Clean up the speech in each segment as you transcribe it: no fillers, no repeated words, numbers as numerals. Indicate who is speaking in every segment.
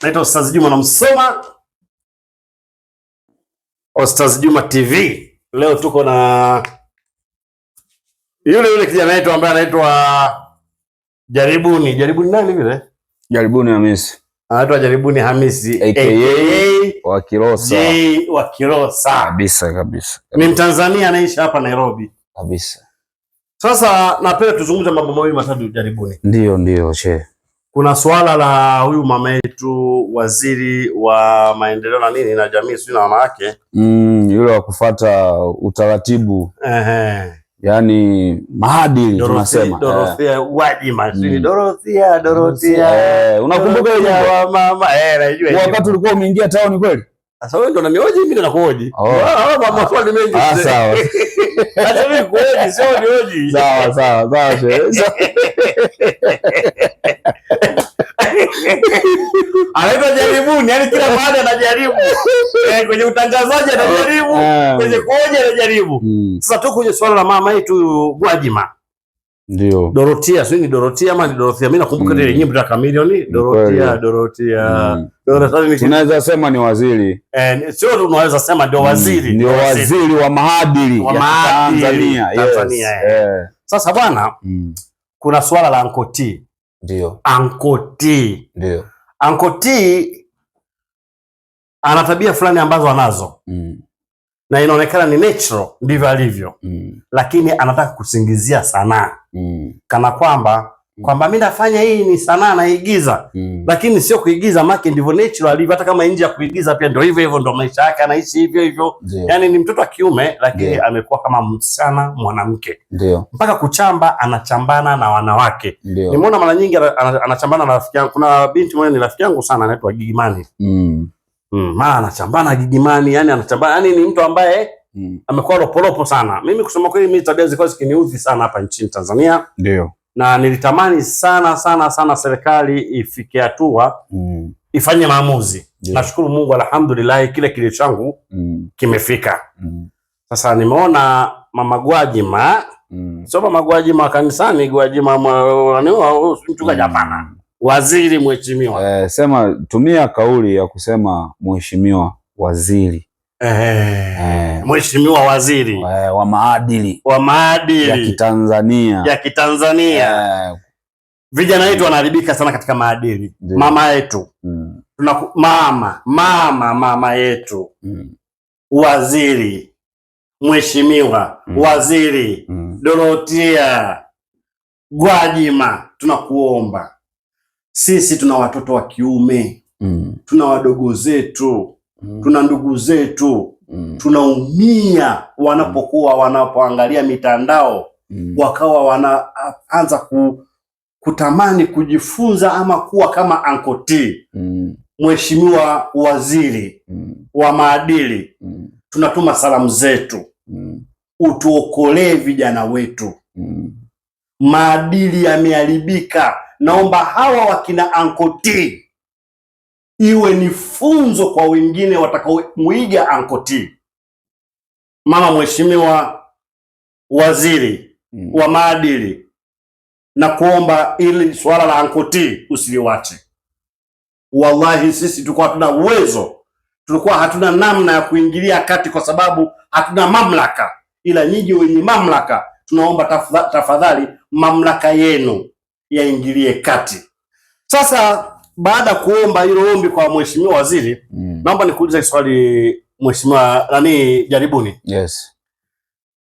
Speaker 1: Naitwa Ustaz Juma na Msoma, Ustaz Juma TV. Leo tuko na yule kijana wetu ambaye anaitwa Jaribuni. Jaribuni nani vile?
Speaker 2: Jaribuni Hamisi.
Speaker 1: Anaitwa Jaribuni Hamisi
Speaker 2: aka wa Kilosa.
Speaker 1: Wa Kilosa.
Speaker 2: Kabisa.
Speaker 1: Ni Mtanzania anaishi hapa Nairobi.
Speaker 2: Kabisa.
Speaker 1: Sasa napenda tuzungumze mambo mawili matatu Jaribuni.
Speaker 2: Ndio che.
Speaker 1: Kuna swala la huyu mama yetu waziri wa maendeleo na nini na jamii sio na wanawake.
Speaker 2: Yule wa kufuata utaratibu. Yaani maadili tunasema.
Speaker 1: Dorothea Gwajima. Dorothea.
Speaker 2: Unakumbuka ile
Speaker 1: wa mama najua.
Speaker 2: Wakati ulikuwa umeingia town kweli?
Speaker 1: Sasa wewe ndo unanioje mimi ndo nakuhoji. Mama swali mengi.
Speaker 2: Sawa.
Speaker 1: Acha mimi kuhoji sio nioji.
Speaker 2: Sawa.
Speaker 1: Anaitwa Jaribuni, yani kila mahali anajaribu. Kwenye utangazaji anajaribu, kwenye kuhoji anajaribu. Sasa tu kwenye swala la mama yetu Gwajima.
Speaker 2: Ndio.
Speaker 1: Dorothea, sio ni Dorothea ama ni Dorothea? Mimi nakumbuka ile nyimbo ya Chameleone, Dorothea.
Speaker 2: Tunaweza sema ni waziri.
Speaker 1: Sio tunaweza sema ndio waziri.
Speaker 2: Ndio waziri wa maadili ya Tanzania.
Speaker 1: Yes. Sasa bwana, kuna swala la Uncle T.
Speaker 2: Ndio.
Speaker 1: Uncle T.
Speaker 2: Ndio.
Speaker 1: Uncle T ana tabia fulani ambazo anazo. Na inaonekana ni natural ndivyo alivyo. Lakini anataka kusingizia sanaa. Kana kwamba mimi nafanya hii ni sanaa naigiza. Lakini sio kuigiza, maki ndivyo natural alivyo, hata kama nje ya kuigiza pia ndio hivyo ndo maisha yake, anaishi hivyo. Yaani ni mtoto wa kiume lakini amekuwa kama msichana mwanamke.
Speaker 2: Ndio.
Speaker 1: Mpaka kuchamba anachambana na wanawake. Nimeona mara nyingi anachambana na rafiki yangu. Kuna binti mmoja ni rafiki yangu sana anaitwa Gigimani. Maana anachambana Gigimani, yani anachambana, yani ni mtu ambaye amekuwa lopolopo sana. Mimi kusema kweli mimi tabia zilikuwa zikiniudhi sana hapa nchini Tanzania.
Speaker 2: Ndio.
Speaker 1: Na nilitamani sana serikali ifike hatua ifanye maamuzi. Nashukuru Mungu alhamdulillah kile kile changu kimefika. Sasa nimeona mama Gwajima, sio mama Gwajima kanisani, Gwajima mchungaji hapana. Waziri mheshimiwa.
Speaker 2: Sema tumia kauli ya kusema mheshimiwa waziri.
Speaker 1: Mheshimiwa waziri
Speaker 2: wa maadili.
Speaker 1: Wa maadili
Speaker 2: ya
Speaker 1: Kitanzania. Vijana wetu wanaharibika sana katika maadili. Mama yetu. Mama yetu. Waziri. Mheshimiwa waziri. Dorothea Gwajima, tunakuomba. Sisi tuna watoto wa kiume. Tuna wadogo zetu. Tuna ndugu zetu. Tunaumia wanapoangalia mitandao wakawa wanaanza kutamani kujifunza ama kuwa kama Uncle T. Mheshimiwa waziri wa maadili, tunatuma salamu zetu. Utuokolee vijana wetu. Maadili yameharibika. Naomba hawa wakina Uncle T iwe ni funzo kwa wengine watakaomuiga Uncle T. Mama mheshimiwa waziri wa maadili, na kuomba ili swala la Uncle T usiliwache. Wallahi sisi tulikuwa hatuna uwezo, tulikuwa hatuna namna ya kuingilia kati kwa sababu hatuna mamlaka, ila nyinyi wenye mamlaka tunaomba tafadhali mamlaka yenu yaingilie kati. Sasa baada ya kuomba hilo ombi kwa mheshimiwa waziri, naomba nikuulize swali mheshimiwa Jaribuni.
Speaker 2: Yes.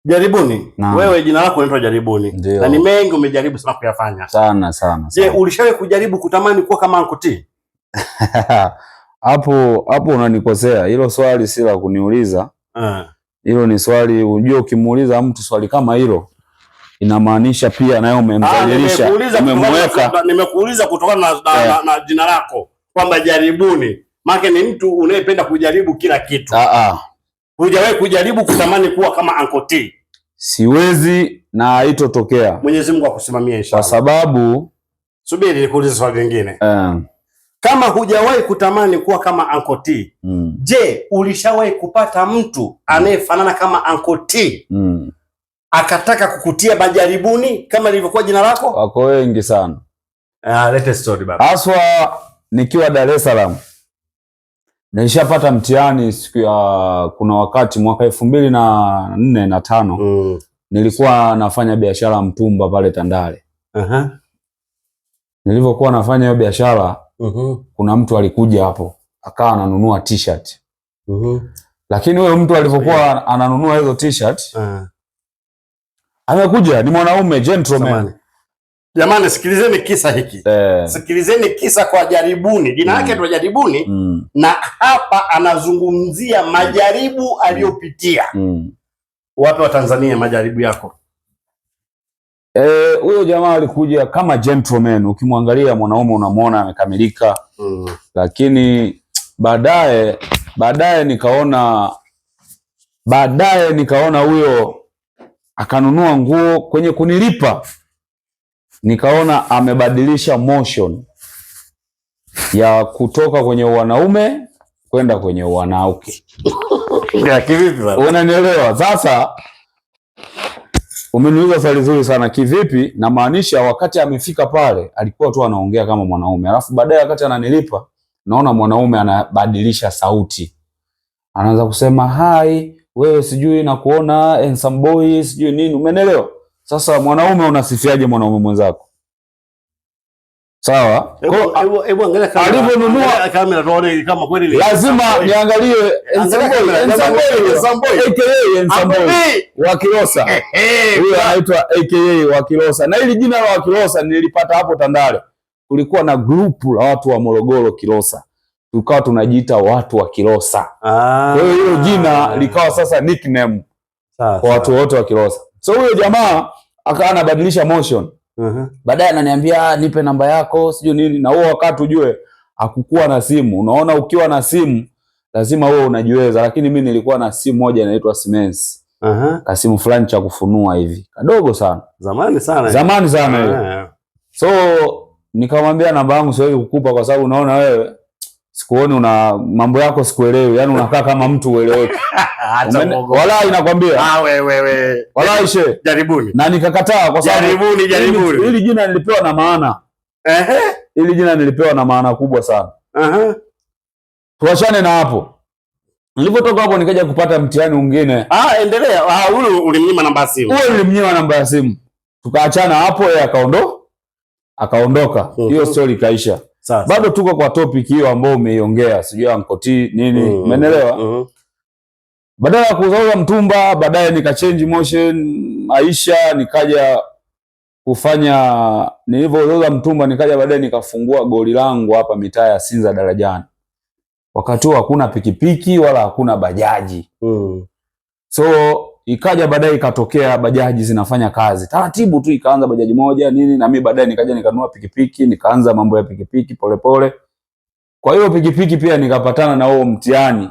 Speaker 1: Jaribuni, wewe jina lako unaitwa Jaribuni. Na ni mengi umejaribu sana kuyafanya.
Speaker 2: Sana.
Speaker 1: Je, ulishawahi kujaribu kutamani kuwa kama Uncle T?
Speaker 2: Hapo unanikosea. Hilo swali si la kuniuliza. Hilo ni swali, unajua ukimuuliza mtu swali kama hilo inamaanisha pia naye umemdhalilisha, umemweka.
Speaker 1: Nimekuuliza kutokana na jina lako kwamba Jaribuni. Maana ni mtu unayependa kujaribu kila kitu. Hujawahi kujaribu kutamani kuwa kama Uncle T?
Speaker 2: Siwezi na haitotokea.
Speaker 1: Mwenyezi Mungu akusimamie inshallah.
Speaker 2: Kwa sababu
Speaker 1: subiri nikuulize swali lingine. Kama hujawahi kutamani kuwa kama Uncle T, je, ulishawahi kupata mtu anayefanana kama Uncle T? Akataka kukutia majaribuni kama lilivyokuwa jina lako?
Speaker 2: Wako wengi sana.
Speaker 1: Lete story baba.
Speaker 2: Aswa nikiwa Dar es Salaam nilishapata mtihani siku ya kuna wakati mwaka 2004 na 5 nilikuwa nafanya biashara mtumba pale Tandale. Nilivyokuwa nafanya hiyo biashara kuna mtu alikuja hapo akawa ananunua t-shirt. Lakini huyo mtu alivyokuwa ananunua hizo t-shirt amekuja ni mwanaume gentleman.
Speaker 1: Jamani, sikilizeni kisa hiki. Sikilizeni kisa kwa Jaribuni. Jina lake ndo Jaribuni. Na hapa anazungumzia majaribu aliyopitia. Wapi wa Tanzania majaribu yako?
Speaker 2: Huyo jamaa alikuja kama gentleman. Ukimwangalia mwanaume unamwona amekamilika. Lakini baadaye nikaona huyo akanunua nguo kwenye kunilipa. Nikaona amebadilisha motion ya kutoka kwenye wanaume kwenda kwenye wanawake.
Speaker 1: Ya kivipi baba?
Speaker 2: Unanielewa? Sasa umeniuliza swali zuri sana. Kivipi? Na maanisha wakati amefika pale alikuwa tu anaongea kama mwanaume. Alafu baadaye wakati ananilipa naona mwanaume anabadilisha sauti. Anaanza kusema hi, wewe sijui na kuona handsome boy sijui nini. Umeelewa? Sasa mwanaume unasifiaje mwanaume mwenzako? Sawa?
Speaker 1: Hebu angalia
Speaker 2: alivyonunua
Speaker 1: kamera tuone kama kweli
Speaker 2: lazima niangalie handsome boy wa Kilosa. Huyo anaitwa AKA wa Kilosa. Na hili jina la wa Kilosa nilipata hapo Tandale. Kulikuwa na group la watu wa Morogoro Kilosa. Tukawa tunajiita watu wa Kilosa. Kwa hiyo hilo jina likawa sasa nickname kwa watu wote wa Kilosa. So huyo jamaa akawa anabadilisha motion. Baadaye ananiambia nipe namba yako sijui nini, na huo wakati ujue hakukuwa na simu. Unaona ukiwa na simu lazima wewe unajiweza, lakini mimi nilikuwa na simu moja inaitwa Siemens. Kasimu fulani cha kufunua hivi. Kadogo sana. Zamani sana hiyo. So nikamwambia namba yangu siwezi kukupa kwa sababu unaona wewe sikuoni, una mambo yako sikuelewi. Yaani unakaa kama mtu ueleweki. Wala inakwambia.
Speaker 1: Wewe.
Speaker 2: Wala ishe.
Speaker 1: Jaribuni.
Speaker 2: Na nikakataa kwa sababu
Speaker 1: Jaribuni.
Speaker 2: Hili jina nilipewa na maana. Hili jina nilipewa na maana kubwa sana. Tuachane na hapo. Nilipotoka hapo nikaja kupata mtihani mwingine.
Speaker 1: Endelea. Ule ulimnyima namba ya simu.
Speaker 2: Ule ulimnyima namba ya simu. Tukaachana hapo, yeye akaondoka. Hiyo story ikaisha. Bado tuko kwa topic hiyo ambayo umeiongea, sijui Uncle T nini, umeelewa? Badala ya kuuza mtumba, baadaye nikachange motion maisha, nikaja kufanya nilivyouza mtumba, nikaja baadaye nikafungua goli langu hapa mitaa ya Sinza Darajani. Wakati huo hakuna pikipiki wala hakuna bajaji. So ikaja baadaye ikatokea bajaji zinafanya kazi. Taratibu tu ikaanza bajaji moja nini, na mimi baadaye nikaja nikanunua pikipiki, nikaanza mambo ya pikipiki polepole. Kwa hiyo pikipiki pia nikapatana na huo mtihani